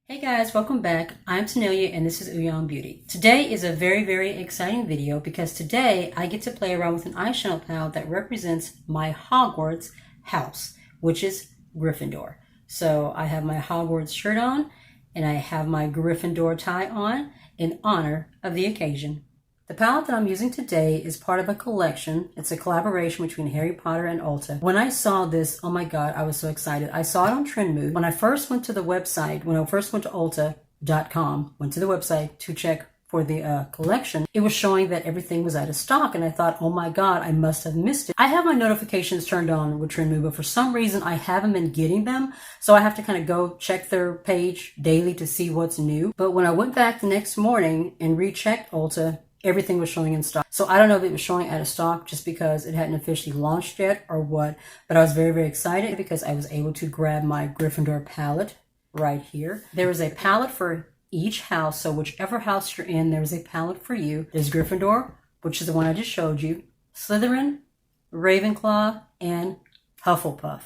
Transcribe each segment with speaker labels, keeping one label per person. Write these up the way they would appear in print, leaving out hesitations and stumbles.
Speaker 1: Hey guys, welcome back. I'm Tanelia and this is Uyan Beauty. Today is a very exciting video because today I get to play around with an eyeshadow palette that represents my Hogwarts house, which is Gryffindor. So I have my Hogwarts shirt on and I have my Gryffindor tie on in honor of the occasion. The palette that I'm using today is part of a collection. It's a collaboration between Harry Potter and Ulta. When I saw this, oh my god, I was so excited. I saw it on Trendmood. When I first went to the website, when I first went to Ulta.com, went to the website to check for the collection, it was showing that everything was out of stock. And I thought, oh my god, I must have missed it. I have my notifications turned on with Trendmood, but for some reason I haven't been getting them. So I have to kind of go check their page daily to see what's new. But when I went back the next morning and rechecked Ulta, everything was showing in stock. So I don't know if it was showing out of stock just because it hadn't officially launched yet or what, but I was very excited because I was able to grab my Gryffindor palette right here. There is a palette for each house, so whichever house you're in, there's a palette for you. There's Gryffindor, which is the one I just showed you, Slytherin, Ravenclaw, and Hufflepuff.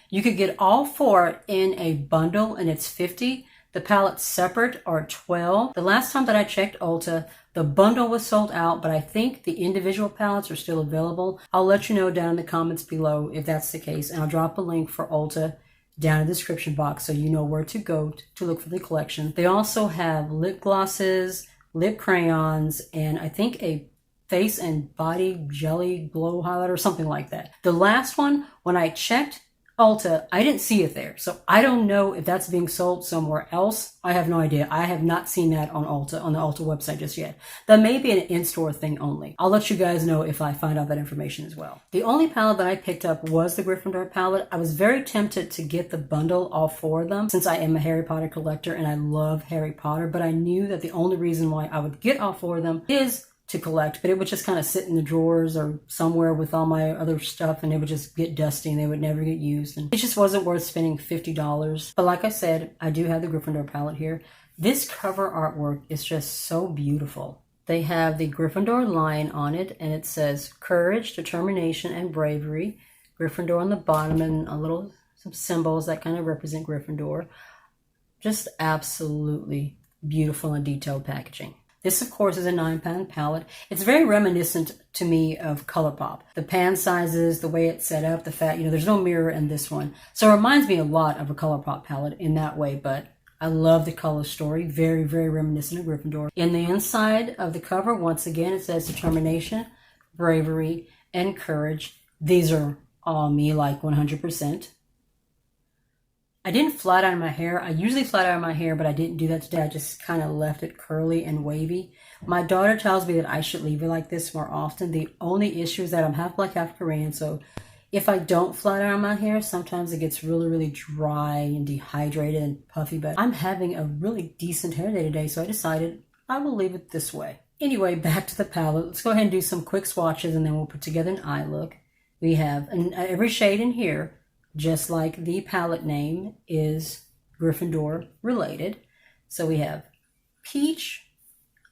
Speaker 1: You could get all four in a bundle and it's $50. The palettes separate are $12. The last time that I checked Ulta, the bundle was sold out, but I think the individual palettes are still available. I'll let you know down in the comments below if that's the case, and I'll drop a link for Ulta down in the description box so you know where to go to look for the collection. They also have lip glosses, lip crayons, and I think a face and body jelly glow highlighter or something like that. The last one, when I checked Ulta, I didn't see it there. So I don't know if that's being sold somewhere else. I have no idea. I have not seen that on Ulta, on the Ulta website just yet. That may be an in-store thing only. I'll let you guys know if I find out that information as well. The only palette that I picked up was the Gryffindor palette. I was very tempted to get the bundle, all four of them, since I am a Harry Potter collector and I love Harry Potter, but I knew that the only reason why I would get all four of them is to collect, but it would just kind of sit in the drawers or somewhere with all my other stuff and it would just get dusty and they would never get used, and it just wasn't worth spending $50. But like I said, I do have the Gryffindor palette here. This cover artwork is just so beautiful. They have the Gryffindor line on it and it says courage, determination, and bravery. Gryffindor on the bottom and some symbols that kind of represent Gryffindor. Just absolutely beautiful and detailed packaging. This, of course, is a 9-pan palette. It's very reminiscent to me of Colourpop. The pan sizes, the way it's set up, the fact, there's no mirror in this one. So it reminds me a lot of a Colourpop palette in that way, but I love the color story. Very reminiscent of Gryffindor. In the inside of the cover, once again, it says determination, bravery, and courage. These are all me, like 100%. I didn't flat iron my hair. I usually flat iron my hair, but I didn't do that today. I just kind of left it curly and wavy. My daughter tells me that I should leave it like this more often. The only issue is that I'm half black, half Korean, so if I don't flat iron my hair, sometimes it gets really dry and dehydrated and puffy, but I'm having a really decent hair day today, so I decided I will leave it this way. Anyway, back to the palette. Let's go ahead and do some quick swatches and then we'll put together an eye look. We have every shade in here, just like the palette name is Gryffindor related. So we have Peach,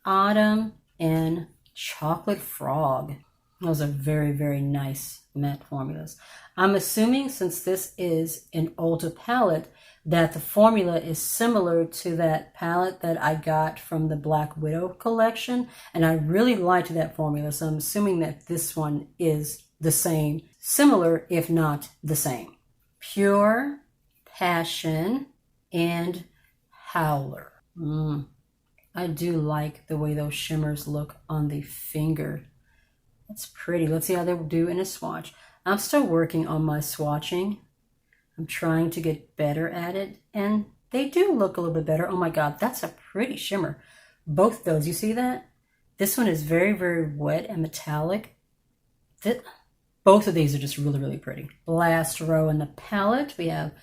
Speaker 1: Autumn, and Chocolate Frog. Those are very nice matte formulas. I'm assuming since this is an Ulta palette that the formula is similar to that palette that I got from the Black Widow collection. And I really liked that formula. So I'm assuming that this one is the same, similar if not the same. Pure, Passion, and Howler. I do like the way those shimmers look on the finger. That's pretty. Let's see how they do in a swatch. I'm still working on my swatching. I'm trying to get better at it, and they do look a little bit better. Oh my god, that's a pretty shimmer. Both those, you see that? This one is very wet and metallic. Both of these are just really pretty. Last row in the palette, we have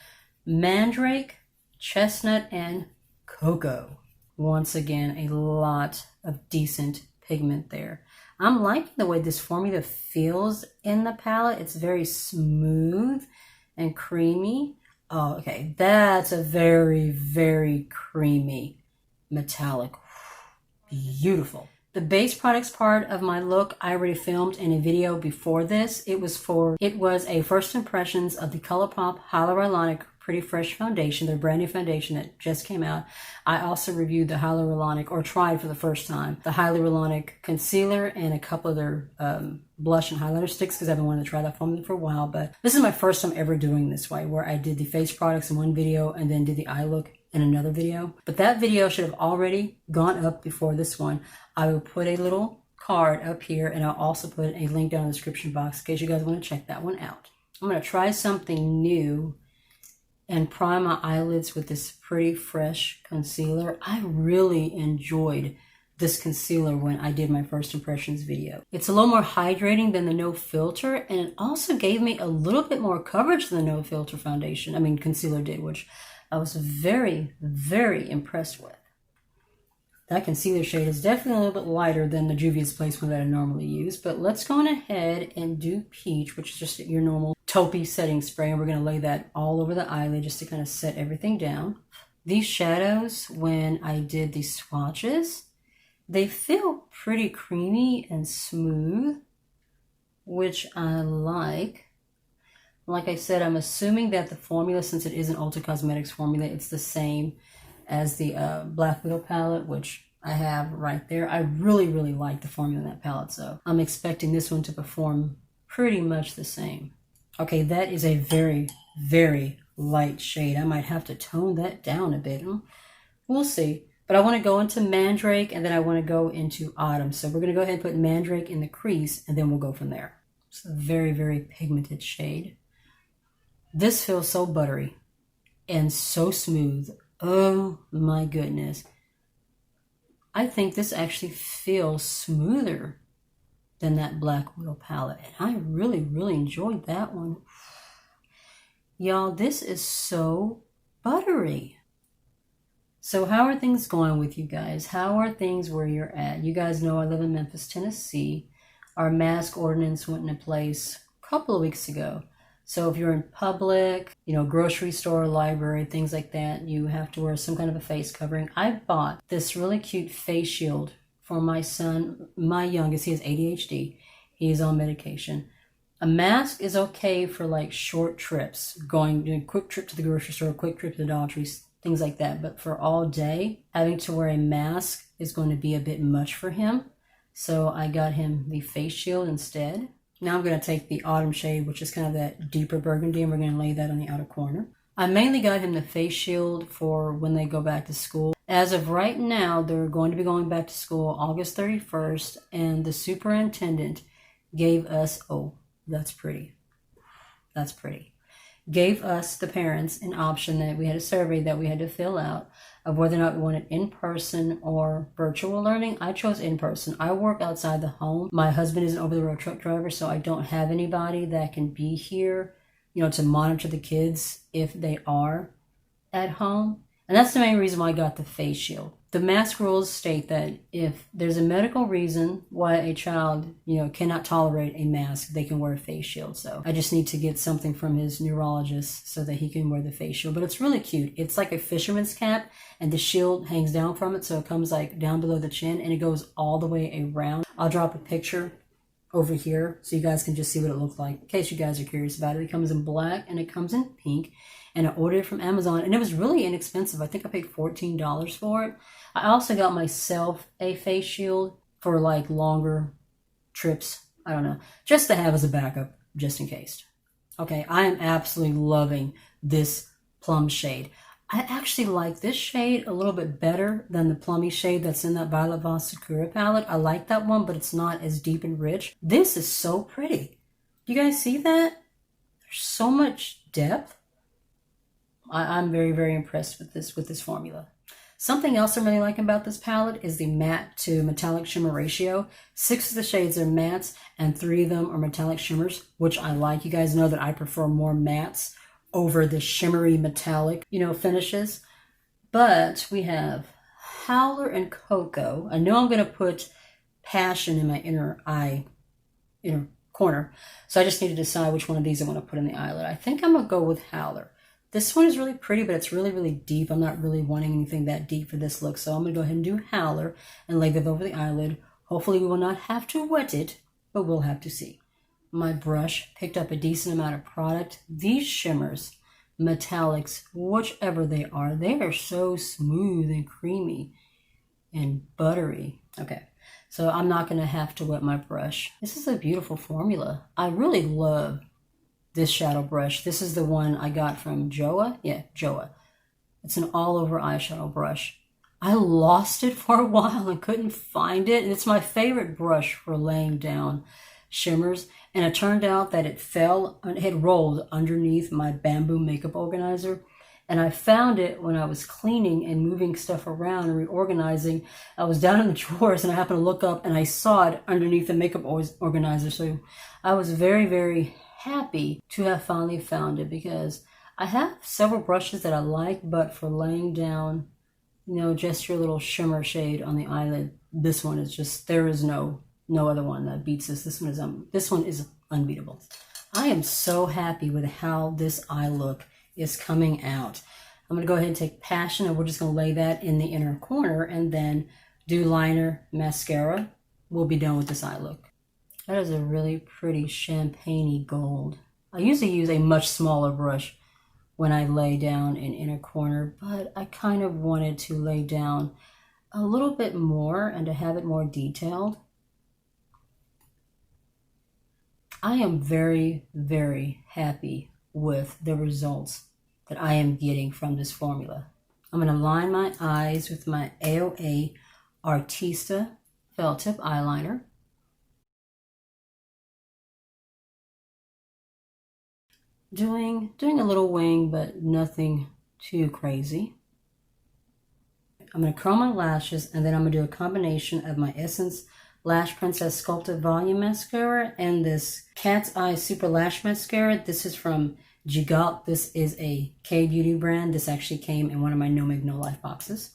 Speaker 1: Mandrake, Chestnut, and Cocoa. Once again, a lot of decent pigment there. I'm liking the way this formula feels in the palette. It's very smooth and creamy. Oh, okay, that's a very creamy metallic. Beautiful. The base products part of my look I already filmed in a video before this. It was a first impressions of the Colourpop Hyaluronic pretty fresh foundation. Their brand new foundation that just came out. I also reviewed the Hyaluronic, or tried for the first time, the Hyaluronic concealer and a couple of their blush and highlighter sticks, because I've been wanting to try that formula for a while. But this is my first time ever doing this way, where I did the face products in one video and then did the eye look in another video. But that video should have already gone up before this one. I will put a little card up here, and I'll also put a link down in the description box in case you guys want to check that one out. I'm going to try something new and prime my eyelids with this pretty fresh concealer. I really enjoyed this concealer when I did my first impressions video. It's a little more hydrating than the no filter, and it also gave me a little bit more coverage than the no filter concealer did, which I was very, very impressed with. That concealer shade is definitely a little bit lighter than the Juvia's Place one that I normally use, but let's go on ahead and do Peach, which is just your normal taupey setting spray, and we're going to lay that all over the eyelid just to kind of set everything down. These shadows, when I did these swatches, they feel pretty creamy and smooth, which I like. Like I said, I'm assuming that the formula, since it is an Ulta Cosmetics formula, it's the same as the Black Widow palette, which I have right there. I really, really like the formula in that palette, so I'm expecting this one to perform pretty much the same. Okay, that is a very, very light shade. I might have to tone that down a bit. We'll see. But I want to go into Mandrake, and then I want to go into Autumn. So we're going to go ahead and put Mandrake in the crease, and then we'll go from there. It's a very, very pigmented shade. This feels so buttery and so smooth. Oh my goodness. I think this actually feels smoother than that Black Widow palette. And I really, really enjoyed that one. Y'all, this is so buttery. So how are things going with you guys? How are things where you're at? You guys know I live in Memphis, Tennessee. Our mask ordinance went into place a couple of weeks ago. So if you're in public, grocery store, library, things like that, you have to wear some kind of a face covering. I bought this really cute face shield for my son, my youngest. He has ADHD. He's on medication. A mask is okay for like short trips, doing a quick trip to the grocery store, a quick trip to the Dollar Tree, things like that. But for all day, having to wear a mask is going to be a bit much for him. So I got him the face shield instead. Now I'm going to take the Autumn shade, which is kind of that deeper burgundy, and we're going to lay that on the outer corner. I mainly got him the face shield for when they go back to school. As of right now, they're going to be going back to school August 31st, and the superintendent gave us, oh, that's pretty. That's pretty. Gave us, the parents, an option that we had a survey that we had to fill out of whether or not we wanted in-person or virtual learning. I chose in-person. I work outside the home. My husband is an over-the-road truck driver, so I don't have anybody that can be here, to monitor the kids if they are at home. And that's the main reason why I got the face shield. The mask rules state that if there's a medical reason why a child, cannot tolerate a mask, they can wear a face shield. So I just need to get something from his neurologist so that he can wear the face shield. But it's really cute. It's like a fisherman's cap, and the shield hangs down from it. So it comes like down below the chin, and it goes all the way around. I'll drop a picture over here so you guys can just see what it looks like in case you guys are curious about it. It comes in black and it comes in pink, and I ordered it from Amazon, and it was really inexpensive. I think I paid $14 for it. I also got myself a face shield for like longer trips. I don't know, just to have as a backup, just in case. Okay, I am absolutely loving this plum shade. I actually like this shade a little bit better than the plummy shade that's in that Violet Voss Sakura palette. I like that one, but it's not as deep and rich. This is so pretty. You guys see that? There's so much depth. I'm very, very impressed with this formula. Something else I'm really liking about this palette is the matte to metallic shimmer ratio. 6 of the shades are mattes and 3 of them are metallic shimmers, which I like. You guys know that I prefer more mattes over the shimmery metallic, finishes. But we have Howler and Cocoa. I know I'm going to put Passion in my inner corner. So I just need to decide which one of these I want to put in the eyelid. I think I'm going to go with Howler. This one is really pretty, but it's really, really deep. I'm not really wanting anything that deep for this look. So I'm going to go ahead and do Howler and lay that over the eyelid. Hopefully we will not have to wet it, but we'll have to see. My brush picked up a decent amount of product. These shimmers metallics, whichever they are so smooth and creamy and buttery. Okay, so I'm not going to have to wet my brush. This is a beautiful formula. I really love this shadow brush. This is the one I got from Joa. Yeah, Joa. It's an all-over eyeshadow brush. I lost it for a while and couldn't find it. And it's my favorite brush for laying down shimmers. And it turned out that it had rolled underneath my bamboo makeup organizer. And I found it when I was cleaning and moving stuff around and reorganizing. I was down in the drawers and I happened to look up and I saw it underneath the makeup organizer. So I was very, very happy to have finally found it, because I have several brushes that I like, but for laying down, you know, just your little shimmer shade on the eyelid, this one is just, there is no other one that beats this. This one is unbeatable. I am so happy with how this eye look is coming out. I'm going to go ahead and take Passion, and we're just going to lay that in the inner corner and then do liner, mascara. We'll be done with this eye look. That is a really pretty champagne-y gold. I usually use a much smaller brush when I lay down an inner corner, but I kind of wanted to lay down a little bit more and to have it more detailed. I am very, very happy with the results that I am getting from this formula. I'm going to line my eyes with my AOA Artista Felt Tip Eyeliner. Doing a little wing, but nothing too crazy. I'm going to curl my lashes, and then I'm going to do a combination of my Essence Lash Princess Sculpted Volume Mascara and this Cat's Eye Super Lash Mascara. This is from Jigott. This is a K-Beauty brand. This actually came in one of my No Make No Life boxes.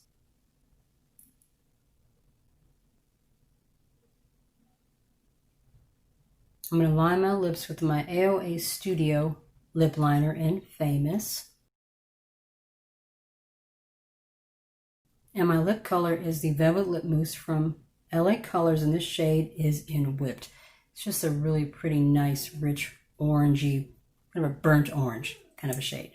Speaker 1: I'm going to line my lips with my AOA Studio lip liner in Famous. And my lip color is the Velvet Lip Mousse from LA Colors, and this shade is in Whipped. It's just a really pretty nice, rich, orangey, kind of a burnt orange kind of a shade.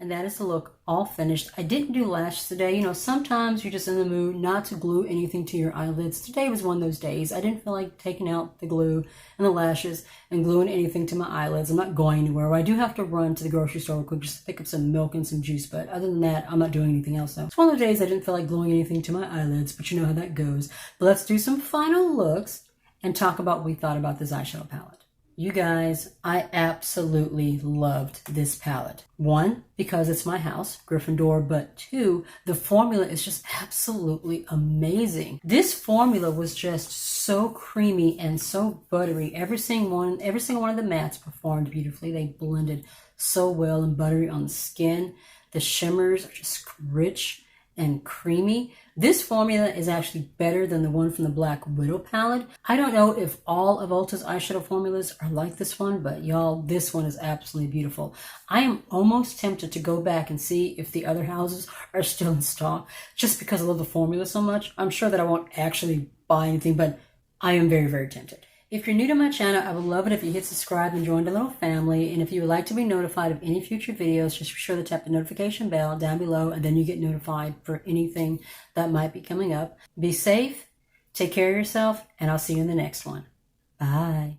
Speaker 1: And that is the look all finished. I didn't do lashes today. You know, sometimes you're just in the mood not to glue anything to your eyelids. Today was one of those days. I didn't feel like taking out the glue and the lashes and gluing anything to my eyelids. I'm not going anywhere. I do have to run to the grocery store real quick just to pick up some milk and some juice. But other than that, I'm not doing anything else though. It's one of those days I didn't feel like gluing anything to my eyelids, but you know how that goes. But let's do some final looks and talk about what we thought about this eyeshadow palette. You guys, I absolutely loved this palette. One, because it's my house, Gryffindor, but two, the formula is just absolutely amazing. This formula was just so creamy and so buttery. Every single one of the mattes performed beautifully. They blended so well and buttery on the skin. The shimmers are just rich and creamy. This formula is actually better than the one from the Black Widow palette. I don't know if all of Ulta's eyeshadow formulas are like this one, but y'all, this one is absolutely beautiful. I am almost tempted to go back and see if the other houses are still in stock, just because I love the formula so much. I'm sure that I won't actually buy anything, but I am very, very tempted. If you're new to my channel, I would love it if you hit subscribe and join the little family. And if you would like to be notified of any future videos, just be sure to tap the notification bell down below, and then you get notified for anything that might be coming up. Be safe, take care of yourself, and I'll see you in the next one. Bye.